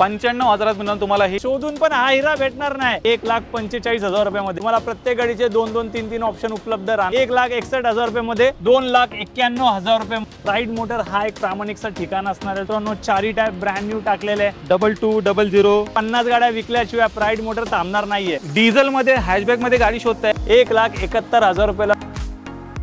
95,000 मित्रांनो तुम्हाला ही शोधून पण हा हिरा भेटणार नाही। 1,45,000 रुपयामध्ये तुम्हाला प्रत्येक गाडीचे 2-2, 3-3 ऑप्शन उपलब्ध राहणार। 1,61,000 रुपयामध्ये 2,91,000 रुपये। प्राईड मोटर हा एक प्रामाणिकचा ठिकाण असणार आहे मित्रांनो। चारी टायर ब्रँड न्यू टाकलेले आहे। 2200 50 गाड्या विकल्याशिवाय प्राईड मोटर थांबणार नाहीये। डिझेल मध्ये हॅशबॅक मध्ये गाडी शोधताय 1,71,000 रुपयाला।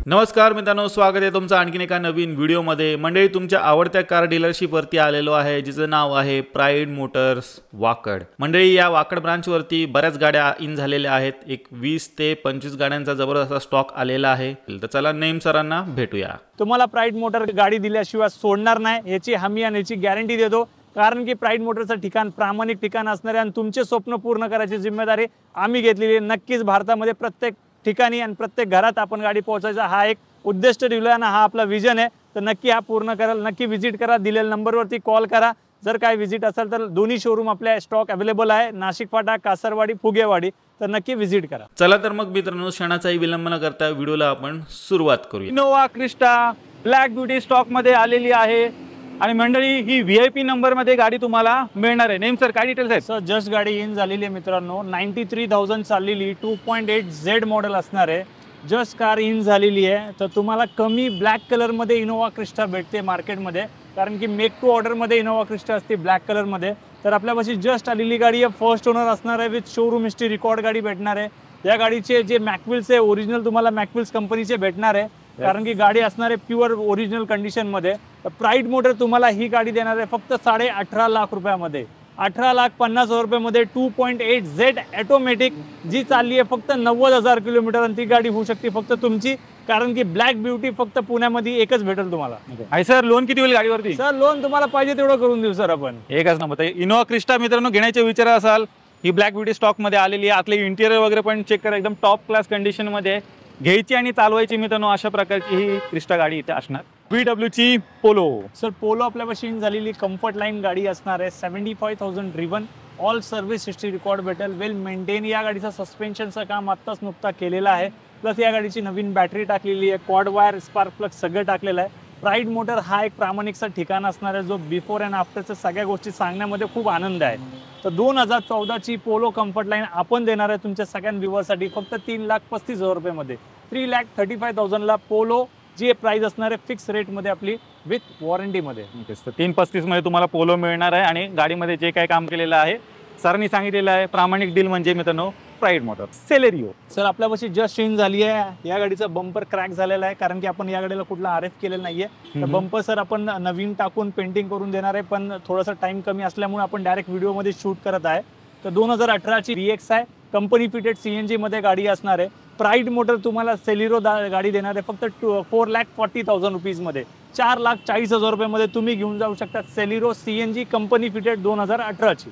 नमस्कार मित्रांनो, स्वागत आहे तुमचं आणखीन एका नवीन व्हिडिओमध्ये। मंडळी, तुमच्या आवडत्या कार डीलरशिप वरती आलेलो आहे, जिचं नाव आहे प्राईड मोटर्स वाकड। मंडळी, या वाकड ब्रांच वरती बऱ्याच गाड्या इन झालेल्या आहेत। एक 20 ते 25 गाड्यांचा जबरदस्त स्टॉक आलेला आहे। तर चला नेम सरांना भेटूया। तुम्हाला प्राईड मोटर गाडी दिल्याशिवाय सोडणार नाही याची हमी आणि याची गॅरंटी देतो। कारण की प्राईड मोटरचं ठिकाण प्रामाणिक ठिकाण असणार आहे आणि तुमचे स्वप्न पूर्ण करायची जिम्मेदारी आम्ही घेतलेली आहे। नक्कीच भारतामध्ये प्रत्येक ठिकाणी आणि प्रत्येक घरात आपण गाडी पोहोचायचा हा एक उद्दिष्ट ठेवला आणि हा आपला विजन आहे। तर नक्की हा पूर्ण कराल, नक्की विजिट करा, दिलेल्या नंबरवरती कॉल करा। जर काय विजिट असेल तर दोन्ही शोरूम आपल्या स्टॉक अवेलेबल आहे, नाशिक फाटा, कासारवाडी, फुगेवाडी। तर नक्की विजिट करा। चला तर मग मित्रांनो, क्षणाचाही विलंब न करता व्हिडिओला आपण सुरुवात करूया। Innova Crysta black beauty stock मध्ये आलेली आहे आणि मंडळी ही VIP नंबर मध्ये गाडी तुम्हाला मिळणार आहे। नेम सर, काय डिटेल्स आहेत? सर, जस्ट गाडी इन झालेली आहे मित्रांनो। 93,000 चाललेली 2.8 Z मॉडेल असणार आहे। जस्ट कार इन झालेली आहे। तर तुम्हाला कमी ब्लॅक कलर मध्ये इनोवा क्रिस्टा भेटते मार्केटमध्ये, कारण की मेक टू ऑर्डर मध्ये इनोवा क्रिस्टा असते ब्लॅक कलर मध्ये। तर आपल्यापाशी जस्ट आलेली गाडी आहे, फर्स्ट ओनर असणार आहे, विथ शोरूम हिस्ट्री रेकॉर्ड गाडी भेटणार आहे। या गाडीचे जे मॅकविल्स आहे ओरिजिनल तुम्हाला मॅकविल्स कंपनीचे भेटणार आहे, कारण की गाडी असणार आहे प्युअर ओरिजिनल कंडिशन मध्ये। प्राईड मोटर तुम्हाला ही गाडी देणार आहे फक्त 18.5 लाख रुपयामध्ये। 18,50,000 रुपयामध्ये 2.8 Z ऑटोमॅटिक जी चालली आहे फक्त 90,000 किलोमीटर आणि ती गाडी होऊ शकते फक्त तुमची, कारण की ब्लॅक ब्युटी फक्त पुण्यामध्ये एकच भेटेल तुम्हाला। आहे सर, लोन किती होईल गाडीवरती? सर, लोन तुम्हाला पाहिजे तेवढं करून देऊ सर आपण। एकच नंबर। इनोवा क्रिस्टा मित्रांनो घेण्याचे विचार असाल, ही ब्लॅक ब्युटी स्टॉक मध्ये आलेली आहे। आतले इंटिरियर वगैरे पण चेक करा, एकदम टॉप क्लास कंडिशन मध्ये घ्यायची आणि चालवायची मित्रांनो। अशा प्रकारची ही क्रिस्टा गाडी इथे असणार। VW ची पोलो। सर, पोलो आपल्यापाशी इन झालेली कम्फर्ट लाईन गाडी असणार आहे। 75,000 driven, all service history record भेटेल, वेल मेंटेन। या गाडीचा सस्पेन्शनचं काम आत्ताच नुकता केलेला आहे, प्लस या गाडीची नवीन बॅटरी टाकलेली आहे, क्वाड वायर, स्पार्क प्लग सगळं टाकलेलं आहे। प्राईड मोटर हा एक प्रामाणिकचा ठिकाण असणार आहे, जो बिफोर अँड आफ्टरच्या सगळ्या गोष्टी सांगण्यामध्ये खूप आनंद आहे। तर 2014 ची पोलो कम्फर्ट लाईन आपण देणार आहे तुमच्या सगळ्या व्ह्यूअरसाठी फक्त 3,35,000 रुपयामध्ये। 3,35,000 ला पोलो, जी प्राइस असणार आहे फिक्स रेट मध्ये आपली विथ वॉरंटी मध्ये। 335 मध्ये तुम्हाला पोलो मिळणार आहे आणि गाडीमध्ये जे काही काम केलेलं आहे सरांनी सांगितलेलं आहे, प्रामाणिक डील म्हणजे मित्रांनो प्राईड मोटर। सेलेरिओ सर, आपल्यापाशी जस्ट इन झाली आहे। या गाडीचा बंपर क्रॅक झालेला आहे, कारण की आपण या गाडीला कुठला RF केलेला नाहीये। तर बंपर सर आपण नवीन टाकून पेंटिंग करून देणार आहे, पण थोडासा टाइम कमी असल्यामुळे आपण डायरेक्ट व्हिडिओ मध्ये शूट करत आहे। तर 2018 ची VX आहे, कंपनी फिटेड CNG मध्ये गाडी असणार आहे। प्राईड मोटर तुम्हाला सेलेरिओ गाडी देणार आहे फक्त 4,40,000 रुपीज मध्ये। 4,40,000 रुपयामध्ये तुम्ही घेऊन जाऊ शकता सेलेरिओ CNG कंपनी फिटेड 2018 ची।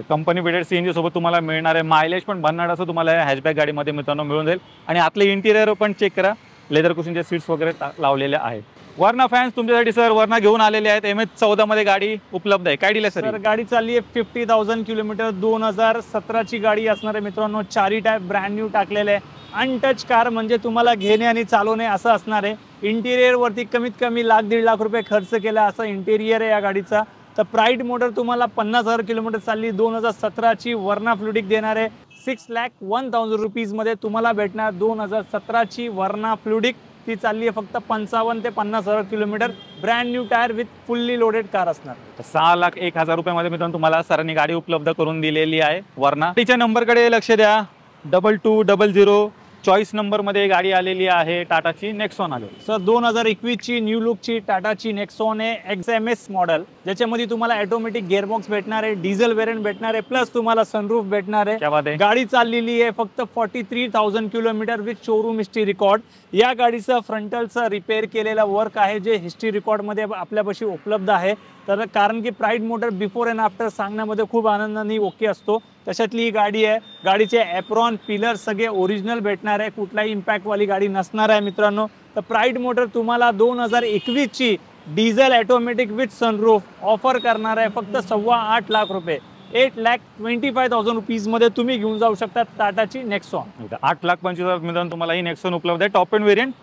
कंपनी फिटेड CNG सोबत तुम्हाला मिळणार आहे। मायलेज पण भन्नाट असं तुम्हाला हॅशबॅक गाडीमध्ये मित्रांनो मिळून जाईल। आणि आतले इंटिरियर पण चेक करा, लेदर कुशनचे सीट्स वगैरे लावलेले आहेत। वर्ना फॅन्स तुमच्यासाठी सर वर्ना घेऊन आलेले आहेत। MS14 मध्ये गाडी उपलब्ध आहे। काय दिले सर? गाडी चालली आहे 50,000 किलोमीटर, 2017 ची गाडी असणार आहे मित्रांनो। चारी टायर ब्रँड न्यू टाकलेले आहे। अनटच कार म्हणजे तुम्हाला घेणे आणि चालवणे असं असणार आहे। इंटिरियर वरती कमीत कमी 1,00,000-1.5 लाख रुपये खर्च केला असं इंटिरियर आहे या गाडीचा। तर प्राईड मोटर तुम्हाला 50,000 किलोमीटर चालली, 2017 ची वर्ना फ्लुडिक देणार आहे 6,01,000 रुपीज मध्ये तुम्हाला भेटणार। 2017 ची वर्ना फ्लुडिक ती चालली आहे फक्त 55,000 ते 50,000 kilometre, brand new tyre with fully loaded car असणार। 6,01,000 रुपयामध्ये मित्रांनो तुम्हाला सरांनी गाडी उपलब्ध करून दिलेली आहे वर्ना। तिच्या नंबरकडे लक्ष द्या, 2200 चॉईस नंबर मध्ये गाडी आलेली आहे, टाटाची नेक्सॉन आली। सर, 2021 ची न्यू लुक ची टाटाची नेक्सॉन आहे, XMS मॉडेल, ज्याच्यामध्ये तुम्हाला ऑटोमॅटिक गिअरबॉक्स भेटणार आहे, डिझेल वेरियंट भेटणार आहे, प्लस तुम्हाला सनरूफ भेटणार आहे। गाडी चाललेली आहे फक्त 43,000 kilometre with showroom history record. या गाडीचं फ्रंटलचं रिपेअर केलेला वर्क आहे, जे हिस्ट्री रेकॉर्ड मध्ये आपल्यापाशी उपलब्ध आहे। तर कारण की Pride Motor before and after सांगण्यामध्ये खूप आनंदाने ओके असतो, तशातली ही गाडी आहे। गाडीचे एप्रॉन, पिलर सगळे ओरिजिनल भेटणार आहे, कुठलाही इम्पॅक्ट वाली गाडी नसणार आहे मित्रांनो। तर प्राईड मोटर तुम्हाला 2021 ची diesel automatic with sunroof offer करणार आहे फक्त 8.25 लाख रुपये। 8,25,000 रुपीज मध्ये तुम्ही घेऊन जाऊ शकता टाटाची नेक्सॉन। 8,25,000 मित्रांनो तुम्हाला ही नेक्सॉन उपलब्ध आहे, टॉप एंड वेरियंट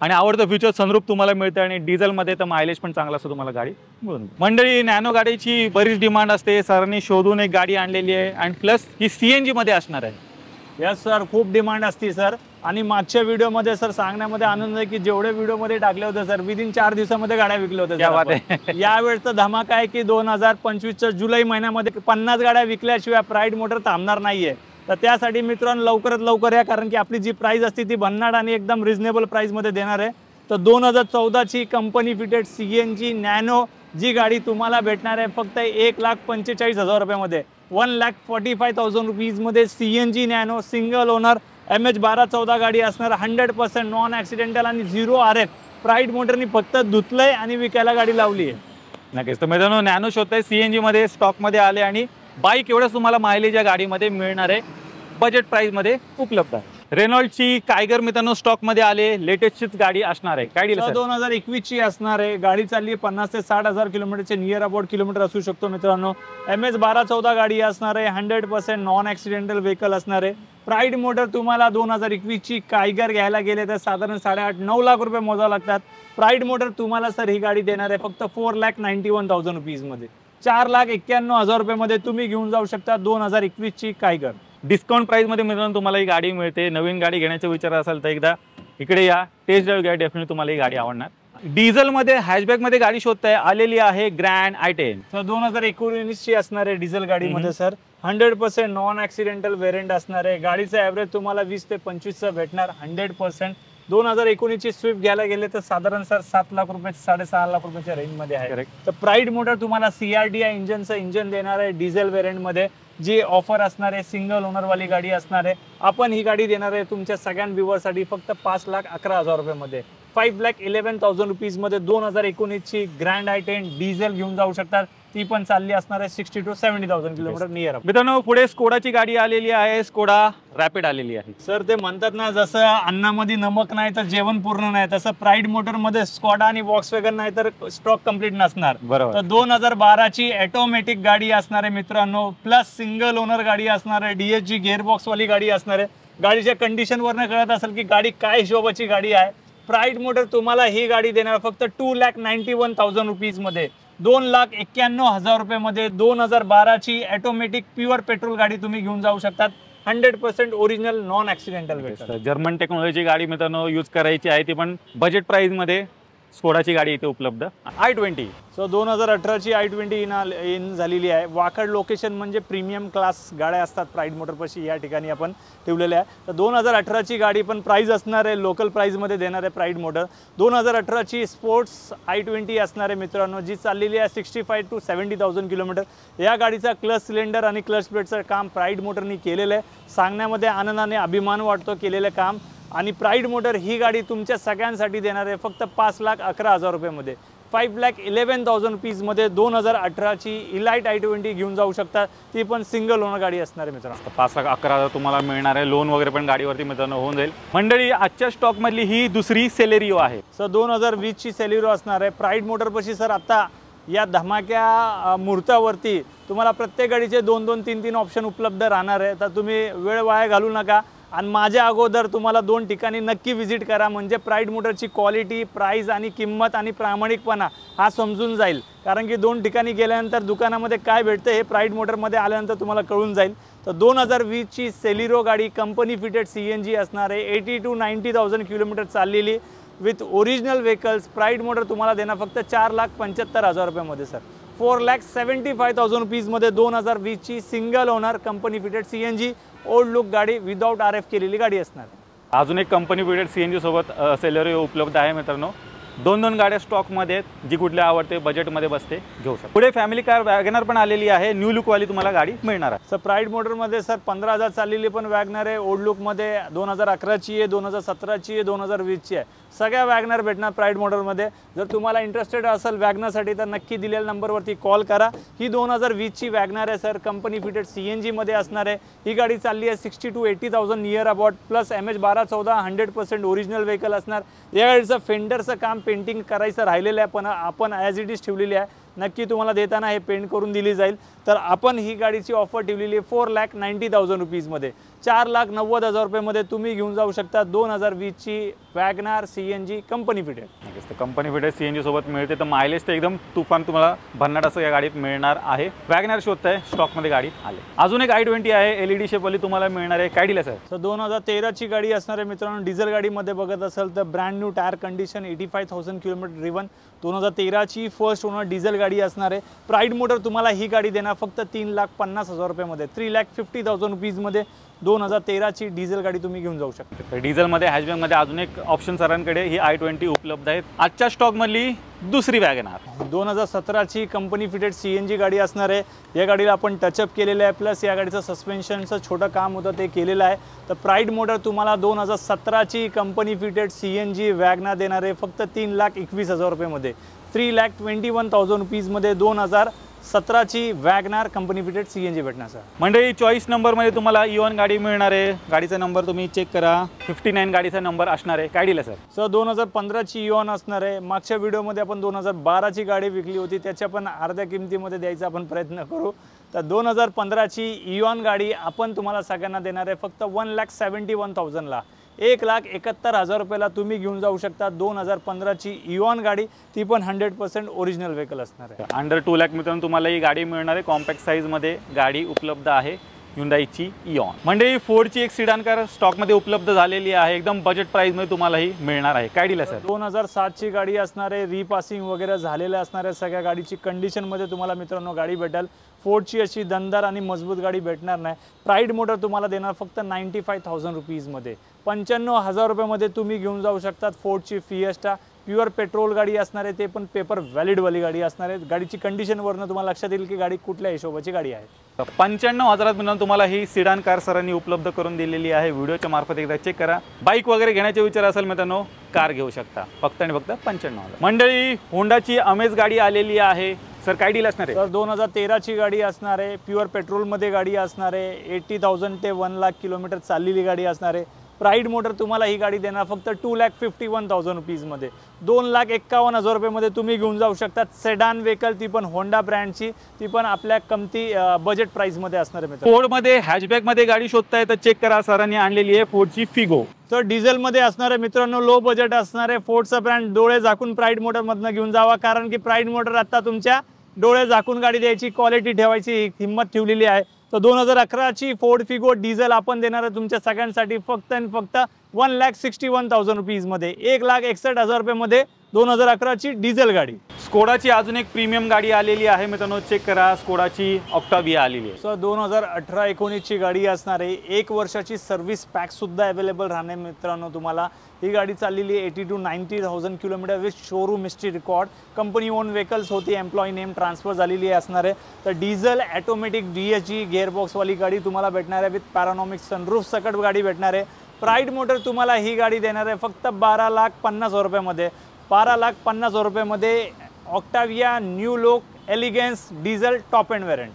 आणि आवडतं फीचर सनरूफ तुम्हाला मिळतं आणि डिझेलमध्ये तर मायलेज पण चांगला असतो तुम्हाला गाडी मिळून. मंडळी नॅनो गाडीची बरीच डिमांड असते, सरांनी शोधून एक गाडी आणलेली आहे आणि प्लस ही CNG मध्ये असणार आहे. यस सर, खूप डिमांड असते सर. आणि मागच्या व्हिडिओमध्ये सर सांगण्यामध्ये आनंद आहे की जेवढे व्हिडिओमध्ये टाकले होते सर विदिन 4 दिवसामध्ये गाड्या विकल्या होत्या. यावेळेचा धमाका आहे की 2025च्या जुलै महिन्यामध्ये 50 गाड्या विकल्याशिवाय प्राईड मोटर थांबणार नाहीये. तर त्यासाठी मित्रांनो लवकरात लवकर या, कारण की आपली जी प्राइस असते ती भन्नाट आणि एकदम रिझनेबल प्राइसमध्ये देणार आहे. तर 2014ची कंपनी फिटेड CNG नॅनो जी गाडी तुम्हाला भेटणार आहे फक्त 1,45,000 रुपयामध्ये. 1,45,000 रुपीजमध्ये CNG nano single owner MH1214 गाडी असणार, 100% नॉन ॲक्सिडेंटल आणि 0 RF. प्राईड मोटरनी फक्त धुतलंय आणि विकायला गाडी लावली आहे. नक्कीच. तर मित्रांनो नॅनो शोधताय, CNG मध्ये स्टॉकमध्ये आले आणि बाईक एवढंच तुम्हाला मायलेज या गाडीमध्ये मिळणार आहे, बजेट प्राइसमध्ये उपलब्ध आहे. रेनॉल्डची कायगर मित्रांनो स्टॉकमध्ये आले, लेटेस्टचीच गाडी असणार आहे. काय डील सर? 2021ची असणार आहे. गाडी चालली 50 ते 60,000 किलोमीटरचे नियर अबाउट किलोमीटर असू शकतो मित्रांनो. MH1214 गाडी असणार आहे, 100% नॉन ॲक्सिडेंटल व्हेकल असणार आहे. प्राईड मोटर तुम्हाला 2021ची कायगर घ्यायला गेले तर साधारण 8.5-9 लाख रुपये मोजावं लागतात. प्राईड मोटर तुम्हाला सर ही गाडी देणार आहे फक्त 4,91,000 रुपीजमध्ये. 4,91,000 रुपयामध्ये तुम्ही घेऊन जाऊ शकता 2021ची कायगर. डिस्काउंट प्राइसमध्ये मित्रांनो तुम्हाला ही गाडी मिळते. नवीन गाडी घेण्याचा विचार असेल तर एकदा इकडे या, टेस्ट ड्राईव्ह घ्या, डेफिनेटली तुम्हाला ही गाडी आवडणार. डिझेलमध्ये हॅशबॅकमध्ये गाडी शोधताय, आलेली आहे ग्रँड i10. सर 2019ची असणार आहे डिझेल गाडीमध्ये सर. 100% नॉन ॲक्सिडेंटल व्हेरियंट असणार आहे. गाडीचं ॲव्हरेज तुम्हाला 20 ते 25चं भेटणार 100%. 2019ची स्विफ्ट घ्यायला गेले तर साधारण सर 7 लाख रुपये 6.5 लाख रुपयाच्या रेंजमध्ये आहे. तर प्राईड मोटर तुम्हाला CRDI इंजनचं इंजन देणार आहे डिझेल व्हेरियंटमध्ये, जी ऑफर असणार आहे. सिंगल ओनरवाली गाडी असणार आहे. आपण ही गाडी देणार आहे तुमच्या सगळ्या व्ह्यूअरसाठी फक्त 5,11,000 रुपयामध्ये. 5,11,000 रुपीजमध्ये 2019ची ग्रँड i10 डिझेल घेऊन जाऊ शकतात. ती पण चालली असणार आहे 60 to 70,000 किलोमीटर नियर. मित्रांनो पुढे स्कोडाची गाडी आलेली आहे, स्कोडा रॅपिड आलेली आहे. सर ते म्हणतात ना, जसं अन्नामध्ये नमक नाही तर जेवण पूर्ण नाही, तसं प्राईड मोटरमध्ये स्कॉडा आणि वॉक्सवॅगन नाही तर स्टॉक कंप्लीट नसणार. बरोबर. तर 2012ची ऑटोमॅटिक गाडी असणार आहे मित्रांनो, प्लस सिंगल ओनर गाडी असणार आहे, DSG गिअरबॉक्स वाली गाडी असणार आहे. गाडीच्या कंडिशनवरनं कळत असेल की गाडी काय हिशोबाची गाडी आहे. प्राईड मोटर तुम्हाला ही गाडी देणार फक्त 2,91,000 रुपीजमध्ये. 2,91,000 रुपयामध्ये 2012ची ऑटोमॅटिक प्युअर पेट्रोल गाडी तुम्ही घेऊन जाऊ शकतात. 100% original non accidental vehicle. German technology गाडी मित्रांनो यूज करायची आहे, ती पण बजेट प्राइसमध्ये स्कोडाची गाडी इथे उपलब्ध. i20. सो 2018ची i20 इन झालेली आहे. वाकड लोकेशन म्हणजे प्रीमियम क्लास गाड्या असतात प्राईड मोटरपाशी या ठिकाणी आपण ठेवलेल्या आहे. तर 2018ची गाडी पण प्राईज असणार आहे, लोकल प्राईजमध्ये देणार आहे प्राईड मोटर. 2018ची स्पोर्ट्स i20 असणार आहे मित्रांनो, जी चाललेली आहे 65 to 70,000 किलोमीटर. या गाडीचा क्लच सिलेंडर आणि क्लच प्लेटचं काम प्राईड मोटरनी केलेलं आहे. सांगण्यामध्ये आनंदाने अभिमान वाटतो केलेलं काम. आणि प्राईड मोटर ही गाडी तुमच्या सगळ्यांसाठी देणार आहे फक्त 5,11,000 रुपयामध्ये. 5,11,000 रुपीजमध्ये 2018ची इलाइट i20 घेऊन जाऊ शकता. ती पण सिंगल ओनर गाडी असणार आहे मित्रांनो. 5,11,000 तुम्हाला मिळणार आहे. लोन वगैरे पण गाडीवरती मित्रांनो होऊन जाईल. मंडळी आजच्या स्टॉकमधली ही दुसरी सेलेरिओ आहे. सर 2020ची सेलेरिओ असणार आहे. प्राईड मोटरपाशी सर आता या धमाक्या मुहूर्तावरती तुम्हाला प्रत्येक गाडीचे 2-2, 3-3 ऑप्शन उपलब्ध राहणार आहे. तर तुम्ही वेळ वाया घालू नका आणि माझ्या अगोदर तुम्हाला 2 ठिकाणी नक्की व्हिजिट करा, म्हणजे प्राईड मोटरची क्वालिटी, प्राईस आणि किंमत आणि प्रामाणिकपणा हा समजून जाईल. कारण की 2 ठिकाणी गेल्यानंतर दुकानामध्ये काय भेटतं हे प्राईड मोटरमध्ये आल्यानंतर तुम्हाला कळून जाईल. तर 2020ची सेलेरिओ गाडी कंपनी फिटेड CNG असणार आहे. 80 to 90,000 किलोमीटर चाललेली with original vehicles. Pride Motor तुम्हाला देणार फक्त 4,75,000 रुपयामध्ये सर. 4,75,000 रुपीजमध्ये 2020ची single owner company fitted CNG old look गाडी विदाउट RF केलेली गाडी असणार. अजून एक कंपनी फिटेड CNG सोबत सेलेरिओ उपलब्ध आहे मित्रांनो. 2-2 गाड्या स्टॉकमध्ये आहेत, जी कुठल्या आवडते बजेटमध्ये बसते घेऊ शकता. पुढे फॅमिली कार वॅगनर पण आलेली आहे, न्यू लुकवाली तुम्हाला गाडी मिळणार आहे. सर प्राईड मोटरमध्ये सर 15,000 चाललेली पण वॅगनर आहे. ओल्ड लुकमध्ये 2011ची आहे, 2017ची आहे, 2020ची आहे. सगळ्या वॅगनर भेटणार प्राईड मोटरमध्ये. जर तुम्हाला इंटरेस्टेड असेल वॅगनरसाठी तर नक्की दिलेल्या नंबरवरती कॉल करा. ही 2020ची वॅगनर आहे सर, कंपनी फिटेड CNG मध्ये असणार आहे. ही गाडी चालली आहे 60 to 80,000 near about, plus MH1214 100% original vehicle असणार. या गाडीचं फेंडरचं काम पेंटिंग करायचं राहिलेलं आहे, पण आपण ॲज इट इज ठेवलेली आहे. नक्की तुम्हाला देताना हे पेंट करून दिली जाईल. तर आपण ही गाडीची ऑफर ठेवलेली आहे 4,90,000 रुपीजमध्ये. 4,90,000 रुपयामध्ये तुम्ही घेऊन जाऊ शकता 2020ची Wagon R CNG company fitted. Company fitted CNG सोबत मिळते, तर मायलेज तर एकदम तुफान तुम्हाला भन्नाट असं या गाडीत मिळणार आहे। वॅगनार शोधताय, स्टॉकमध्ये गाडी आली। अजून एक i20 आहे, LED शेपवाली तुम्हाला मिळणार आहे। काय डील आहे सर? 2013ची गाडी असणार आहे मित्रांनो। डिझेल गाडीमध्ये बघत असाल तर brand new tyre condition, 85,000 kilometre driven, 2013ची फर्स्ट ओनर डिझेल गाडी असणार आहे। प्राईड मोटर तुम्हाला ही गाडी देणार फक्त 3,50,000 रुपयामध्ये, 3,50,000 रुपीजमध्ये 2013ची डिझेल गाडी तुम्ही घेऊन जाऊ शकता। तर डिझेलमध्ये हॅचबॅकमध्ये अजून एक ऑप्शन सरांकडे ही i20 उपलब्ध आहेत। आजच्या स्टॉकमधली दुसरी वॅगनार 2017ची कंपनी फिटेड CNG गाडी असणार आहे। या गाडीला आपण टचअप केलेलं आहे, प्लस या गाडीचं सस्पेन्शनचं छोटं काम होतं ते केलेलं आहे। तर प्राईड मोटर तुम्हाला 2017ची कंपनी फिटेड CNG वॅगनार देणार आहे फक्त 3,21,000 रुपयामध्ये, 3,21,000 रुपीजमध्ये 2017ची वॅगनार कंपनी फिटेड CNG भेटणार सर। मंडळी चॉईस नंबरमध्ये तुम्हाला इऑन गाडी मिळणार आहे। गाडीचा नंबर तुम्ही चेक करा, 59 गाडीचा नंबर असणार आहे। काय डील आहे सर? 2015ची इऑन असणार आहे। मागच्या व्हिडिओमध्ये आपण 2012ची गाडी विकली होती, त्याच्या पण अर्ध्या किमतीमध्ये द्यायचा आपण प्रयत्न करू। तर 2015ची इऑन गाडी आपण तुम्हाला सगळ्यांना देणार आहे फक्त 1,71,000ला, 1,71,000 रुपयाला तुम्ही घेऊन जाऊ शकता 2015ची इऑन गाडी, ती पण 100% ओरिजिनल व्हेकल असणार आहे। अंडर 2 लाख मित्रांनो तुम्हाला ही गाडी मिळणार आहे। कॉम्पॅक्ट साईजमध्ये गाडी उपलब्ध आहे Hyundaiची इऑन। म्हणजे फोर्डची एक सिडान कार स्टॉकमध्ये उपलब्ध झालेली आहे, एकदम बजेट प्राइसमध्ये तुम्हाला ही मिळणार आहे। काय डील आहे सर? 2007ची गाडी असणार आहे, रिपासिंग वगैरे झालेलं असणार आहे। सगळ्या गाडीची कंडिशनमध्ये तुम्हाला मित्रांनो गाडी भेटेल। फोर्डची अशी दमदार आणि मजबूत गाडी भेटणार नाही। प्राईड मोटर तुम्हाला देणार फक्त 95,000 रुपीजमध्ये, 95,000 रुपयामध्ये तुम्ही घेऊन जाऊ शकतात फोर्डची फिएस्टा। प्युअर पेट्रोल गाडी असणार आहे, ते पण पेपर व्हॅलिडवाली गाडी असणार आहे। गाडीची कंडिशनवरनं तुम्हाला लक्षात येईल की गाडी कुठल्या हिशोबाची गाडी आहे। 95,000 मिळून तुम्हाला ही सिडान कार सरांनी उपलब्ध करून दिलेली आहे। व्हिडिओच्या मार्फत एकदा चेक करा। बाईक वगैरे घेण्याचे विचार असेल मित्रांनो, कार घेऊ शकता फक्त आणि फक्त 95,000। मंडळी होंडाची अमेज गाडी आलेली आहे सर, काय डील असणार आहे? सर 2013ची गाडी असणार आहे, प्युअर पेट्रोलमध्ये गाडी असणार आहे, 80,000 ते 1,00,000 किलोमीटर चाललेली गाडी असणार आहे। प्राईड मोटर तुम्हाला ही गाडी देणार फक्त 2,51,000 रुपीजमध्ये, 2,51,000 रुपयामध्ये तुम्ही घेऊन जाऊ शकतात सेडान व्हेकल, ती पण होंडा ब्रँडची, ती पण आपल्या कमती बजेट प्राइसमध्ये असणार आहे मित्रांनो। फोर्डमध्ये हॅचबॅकमध्ये गाडी शोधताय तर चेक करा, सरांनी आणलेली आहे फोर्डची फिगो। तर डिझेलमध्ये असणार आहे मित्रांनो, लो बजेट असणार आहे। फोर्डचा ब्रँड डोळे झाकून प्राईड मोटरमधनं घेऊन जावा, कारण की प्राईड मोटर आता तुमच्या डोळे झाकून गाडी द्यायची, क्वालिटी ठेवायची हिंमत ठेवलेली आहे। तर 2011ची फोर्ड फिगो डिझेल आपण देणार आहे तुमच्या सगळ्यांसाठी फक्त आणि फक्त 1,61,000 रुपीजमध्ये, 1,61,000 रुपयामध्ये 2011ची डिझेल गाडी। स्कोडाची अजून एक प्रीमियम गाडी आलेली आहे मित्रांनो, चेक करा, स्कोडाची ऑक्टाविया आलेली आहे। सो 2018-19ची गाडी असणार आहे, 1 वर्षाची सर्व्हिस पॅक सुद्धा अवेलेबल राहणार मित्रांनो तुम्हाला। ही गाडी चाललेली आहे 80 to 90,000 kilometre with showroom history record, company on vehicles होती, एम्प्लॉई नेम ट्रान्सफर झालेली असणार आहे। तर डिझेल ऑटोमॅटिक DSG गिअरबॉक्सवाली गाडी तुम्हाला भेटणार आहे, विथ पॅरानॉमिक सनरूफ सकट गाडी भेटणार आहे। प्राईड मोटर तुम्हाला ही गाडी देणार आहे फक्त 12,50,000 रुपयामध्ये, 12,50,000 रुपयामध्ये Octavia new look elegance diesel top end variant.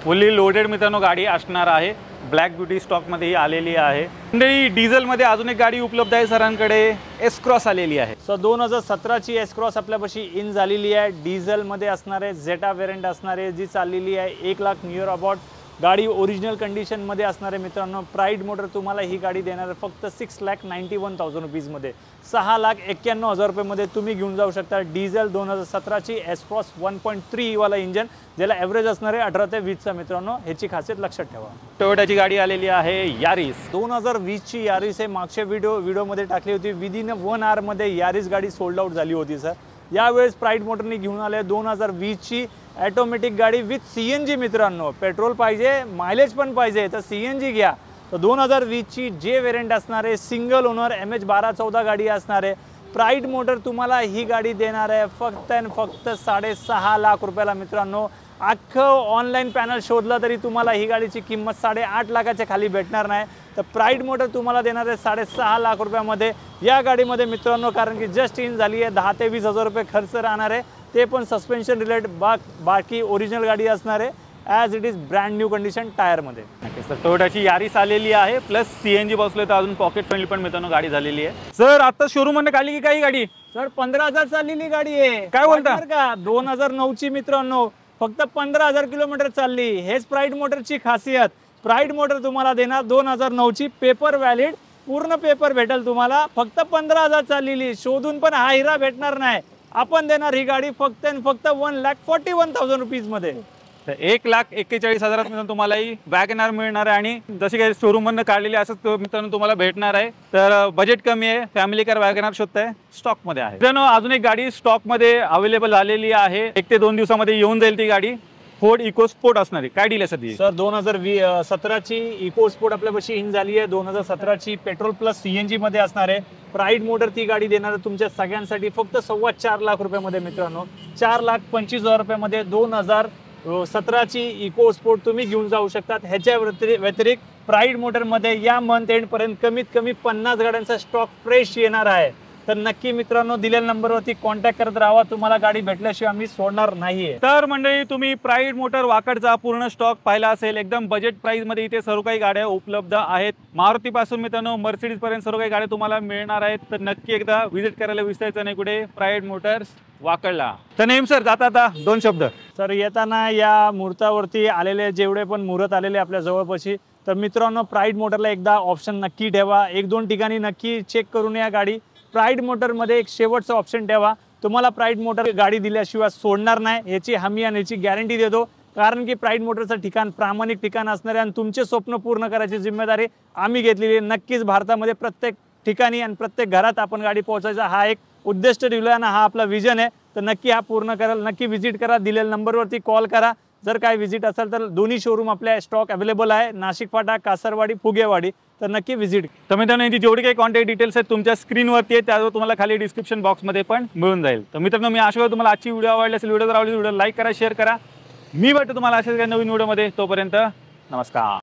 Fully loaded मित्रांनो गाडी असणार आहे, ब्लॅक ब्युटी स्टॉकमध्ये ही आलेली आहे। मंडळी डिझेलमध्ये अजून एक गाडी उपलब्ध आहे सरांकडे, एस क्रॉस आलेली आहे। 2017ची एस क्रॉस आपल्यापाशी इन झालेली आहे, डिझेलमध्ये असणार आहे, झेटा व्हेरियंट असणार आहे, जी चाललेली आहे 1,00,000 नियर अबाउट। गाडी ओरिजिनल कंडिशनमध्ये असणार आहे मित्रांनो। प्राईड मोटर तुम्हाला ही गाडी देणार आहे फक्त 6,91,000 रुपीजमध्ये, 6,91,000 रुपयामध्ये तुम्ही घेऊन जाऊ शकता डिझेल 2017ची एस क्रॉस 1.3 वाला इंजन, ज्याला ॲव्हरेज असणार आहे 18 ते 20चा मित्रांनो, ह्याची खासियत लक्षात ठेवा। टोयोटाची गाडी आलेली आहे यारिस, 2020ची यारिस आहे। मागच्या व्हिडिओमध्ये टाकली होती, विदिन 1 आवरमध्ये यारिस गाडी सोल्ड आउट झाली होती सर। यावेळेस प्राईड मोटरने घेऊन आले 2020ची ऑटोमॅटिक गाडी विथ CNG मित्रांनो। पेट्रोल पाहिजे, मायलेज पण पाहिजे, तर CNG घ्या। तर 2020ची जे व्हेरियंट असणार आहे, सिंगल ओनर MH1214 गाडी असणार आहे। प्राईड मोटर तुम्हाला ही गाडी देणार आहे फक्त आणि फक्त 6.5 लाख रुपयाला मित्रांनो। अख्खं ऑनलाईन पॅनल शोधलं तरी तुम्हाला ही गाडीची किंमत 8.5 लाखाच्या खाली भेटणार नाही। तर प्राईड मोटर तुम्हाला देणार आहे 6.5 लाख रुपयामध्ये या गाडीमध्ये मित्रांनो, कारण की जस्ट इन झाली आहे, 10 ते 20,000 रुपये खर्च राहणार आहे, ते पण सस्पेन्शन रिलेटेड। बाकी ओरिजिनल गाडी असणार आहे, as it is brand new condition टायरमध्ये। सर टोयोटाची यारिस आलेली आहे, प्लस CNG बसले तर अजून पॉकेट फ्रेंडली पण मित्रांनो गाडी झालेली आहे। सर आता शोरूम मध्ये काढली की काही गाडी? सर 15,000 चाललेली गाडी आहे, काय बोलता का? 2009ची मित्रांनो, फक्त 15,000 किलोमीटर चालली। हेच प्राईड मोटरची खासियत प्राईड मोटर तुम्हाला देणार 2009ची पेपर व्हॅलिड, पूर्ण पेपर भेटेल तुम्हाला. फक्त 15,000 चाललेली, शोधून पण हा हिरा भेटणार नाही. आपण देणार ही गाडी फक्त आणि फक्त 1,41,000 रुपीज मध्ये. तर 1,41,000 मित्रांनो तुम्हाला ही वॅगनार मिळणार आहे आणि जशी काही शोरूम मधून काढलेली असंच मित्रांनो तुम्हाला भेटणार आहे. तर बजेट कमी आहे, फॅमिली कार वॅगनार शोधताय, स्टॉक मध्ये आहे मित्रांनो. अजून एक गाडी स्टॉक मध्ये अवेलेबल झालेली आहे, 1 ते 2 दिवसामध्ये येऊन जाईल ती गाडी. फोर्ड इको स्पोर्ट असणार आहे. काय डील आहे सध्या सर? 2017ची इको स्पोर्ट आपल्यापाशी इन झाली आहे. 2017ची पेट्रोल प्लस सीएनजी मध्ये असणार आहे. प्राईड मोटर ती गाडी देणार तुमच्या सगळ्यांसाठी फक्त 4.25 लाख रुपयामध्ये मित्रांनो. 4,25,000 रुपयामध्ये 2017ची इको स्पोर्ट तुम्ही घेऊन जाऊ शकतात. ह्याच्या व्यतिरिक्त प्राईड मोटरमध्ये या मंथ एंड पर्यंत कमीत कमी 50 गाड्यांचा स्टॉक फ्रेश येणार आहे. तर नक्की मित्रांनो दिलेल्या नंबरवरती कॉन्टॅक्ट करत राहा, तुम्हाला गाडी भेटल्याशिवाय आम्ही सोडणार नाहीये. तर मंडळी तुम्ही प्राईड मोटर वाकडचा पूर्ण स्टॉक पाहिला असेल. एकदम बजेट प्राइस मध्ये इथे सर्व काही गाड्या उपलब्ध आहेत. मारुती पासून मित्रांनो मर्सिडीज पर्यंत सर्व काही गाड्या तुम्हाला मिळणार आहेत. तर नक्की एकदा व्हिजिट करायला विसरायचं नाही कुठे, प्राईड मोटर्स वाकडला. तर नेम सर जाता आता 2 शब्द. सर येताना या मुहूर्तावरती आलेले जेवढे पण मुहूर्त आलेले आपल्या जवळपाशी, तर मित्रांनो प्राईड मोटरला एकदा ऑप्शन नक्की ठेवा. 1-2 ठिकाणी नक्की चेक करून या गाडी. प्राईड मोटरमध्ये एक शेवटचा ऑप्शन ठेवा. तुम्हाला प्राईड मोटर गाडी दिल्याशिवाय सोडणार नाही याची हमी आणि याची गॅरंटी देतो. कारण की प्राईड मोटरचं ठिकाण प्रामाणिक ठिकाण असणार आहे आणि तुमचे स्वप्न पूर्ण करायची जिम्मेदारी आम्ही घेतलेली आहे. नक्कीच भारतामध्ये प्रत्येक ठिकाणी आणि प्रत्येक घरात आपण गाडी पोहोचायचा हा एक उद्दिष्ट ठेवला आणि हा आपला विजन आहे. तर नक्की हा पूर्ण कराल. नक्की व्हिजिट करा, दिलेल्या नंबरवरती कॉल करा. जर काय व्हिजिट असेल तर दोन्ही शोरूम आपल्या स्टॉक अवेलेबल आहे, नाशिक फाटा, कासारवाडी, फुगेवाडी. तर नक्की व्हिजिट. तर मित्रांनो यांची जेवढी काही कॉन्टॅक्ट डिटेल्स आहेत तुमच्या स्क्रीनवरती आहे, त्यावर तुम्हाला खाली डिस्क्रिप्शन बॉक्समध्ये पण मिळून जाईल. तर मित्रांनो मी आशा करतो तुम्हाला आजची व्हिडिओ आवडली असेल. व्हिडिओ जर आवडली व्हिडिओ लाईक करा, शेअर करा. मी भेटतो तुम्हाला अशाच काही नवीन व्हिडिओमध्ये. तोपर्यंत नमस्कार.